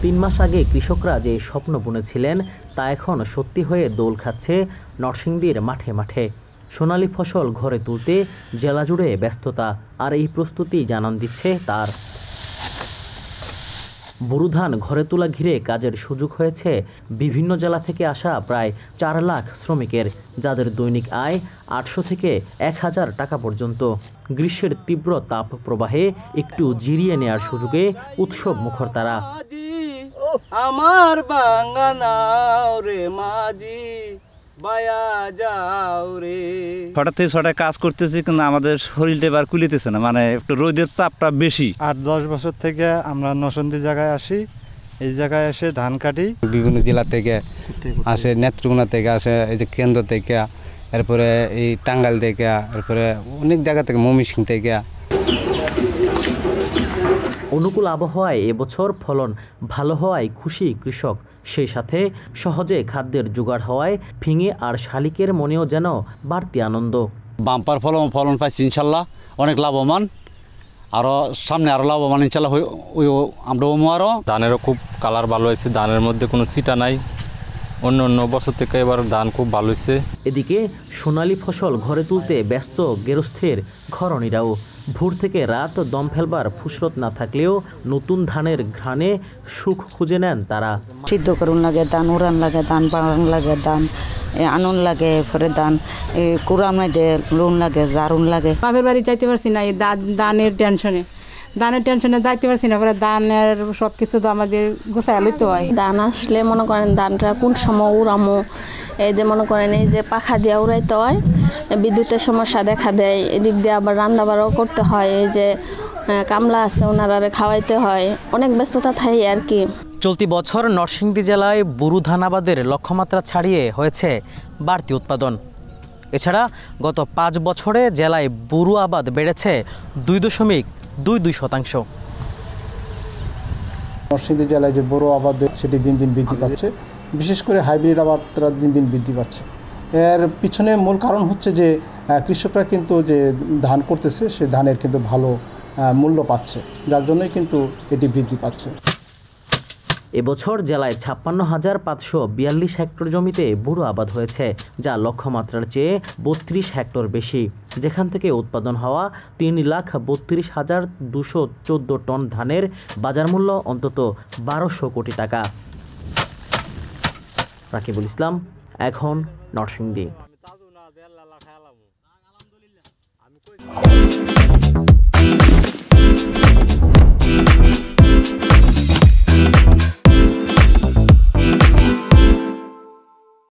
3 মাস আগে কৃষকরা যে স্বপ্ন বুনেছিলেন তা এখন সত্যি হয়ে দোল খাচ্ছে নরসিংদীর মাঠে মাঠে। সোনালী ফসল ঘরে তুলতে জেলা জুড়ে ব্যস্ততা, আর এই প্রস্তুতি জানান দিচ্ছে তার। বোরো ধান ঘরে তোলা ঘিরে কাজের সুযোগ হয়েছে বিভিন্ন জেলা থেকে আসা প্রায় 4 লাখ শ্রমিকের, যাদের দৈনিক আয় 800 থেকে 1000 টাকা পর্যন্ত। গ্রীষ্মের তীব্র তাপ প্রবাহে একটু জিরিয়ে নেয়ার সুযোগে উৎসব মুখর তারা। আমার বাঙানাও রে মাঝি বায়া যাও রে। ছটা থেকে ছটায় কাজ করতেছি, কিন্তু আমাদের শরীরটা এবার কুলিতেছে না, মানে একটু রোদের চাপটা বেশি। 8-10 বছর থেকে আমরা নরসিংদী জায়গায় আসি, এই জায়গায় এসে ধান কাটি। বিভিন্ন জেলা থেকে আসে, নেত্রকোনা থেকে আসে, এই যে কেন্দ্র থেকে, এরপরে এই টাঙ্গাইল থেকে, এরপরে অনেক জায়গা থেকে, ময়মনসিংহ থেকে। অনুকূল আবহাওয়ায় এবছর ফলন ভালো হওয়ায় খুশি কৃষক, সেই সাথে সহজে খাদ্যের জোগাড় হওয়ায় ফিঙে আর শালিকের মনেও যেন বাড়তি আনন্দ। বাম্পার ফলন পাইছি ইনশাল্লাহ, অনেক লাভবান, আরও সামনে আরও লাভবান ইনশাল্লাহ আমরা আরও। ধানেরও খুব কালার ভালো হয়েছে, ধানের মধ্যে কোনো ছিটা নাই, অন্য বছর থেকে এবার ধান খুব ভালো হয়েছে। এদিকে সোনালী ফসল ঘরে তুলতে ব্যস্ত গেরস্থের ঘরণীরাও। ভোর থেকে রাত দম ফেলবার ফুসরত না থাকলেও নতুন ধানের ঘ্রাণে সুখ খুঁজে নেন তারা। সিদ্ধ করুন লাগে ধান, উড়ান লাগে ধান, বাগান লাগে ধান, আনন লাগে, পরে ধান কুড়াম লাগে, লুন লাগে, জারুন লাগে। বাপের বাড়ি যাইতে পারছি না এই ধানের টেনশনে যাইতে পারছি না, পরে ধানের সব কিছু তো আমাদের গোছায় লইতে হয়। ধান আসলে মনে করেন ধানটা কোন সময় উড়ামো, এই যে মনে করেন এই যে পাখা দিয়ে উড়াইতে হয়, বিদ্যুতের সমস্যা দেখা দেয়, এদিক দিয়ে আবার রান্নাবাড়াও করতে হয়, এই যে কামলা আছে ওনারা খাওয়াইতে হয়, অনেক ব্যস্ততা থাকে আর কি। চলতি বছর নরসিংদী জেলায় বোরো ধান আবাদের লক্ষ্যমাত্রা ছাড়িয়ে হয়েছে বাড়তি উৎপাদন। এছাড়া গত 5 বছরে জেলায় বোরো আবাদ বেড়েছে 2.22%। নরসিংদী জেলায় যে বোরো আবাদ সেটি দিন দিন বৃদ্ধি পাচ্ছে, বিশেষ করে হাইব্রিড আবাদটা দিন দিন বৃদ্ধি পাচ্ছে। এর পিছনে মূল কারণ হচ্ছে যে কৃষকরা কিন্তু যে ধান করতেছে সে ধানের কিন্তু ভালো মূল্য পাচ্ছে, যার জন্যই কিন্তু এটি বৃদ্ধি পাচ্ছে। এবছর জেলায় 56,542 হেক্টর জমিতে বোরো আবাদ হয়েছে, যা লক্ষ্যমাত্রার চেয়ে 32 হেক্টর বেশি, যেখান থেকে উৎপাদন হওয়া 3,32,214 টন ধানের বাজার মূল্য অন্তত 1200 কোটি টাকা। রাকিবুল ইসলাম, এখন নরসিংদী।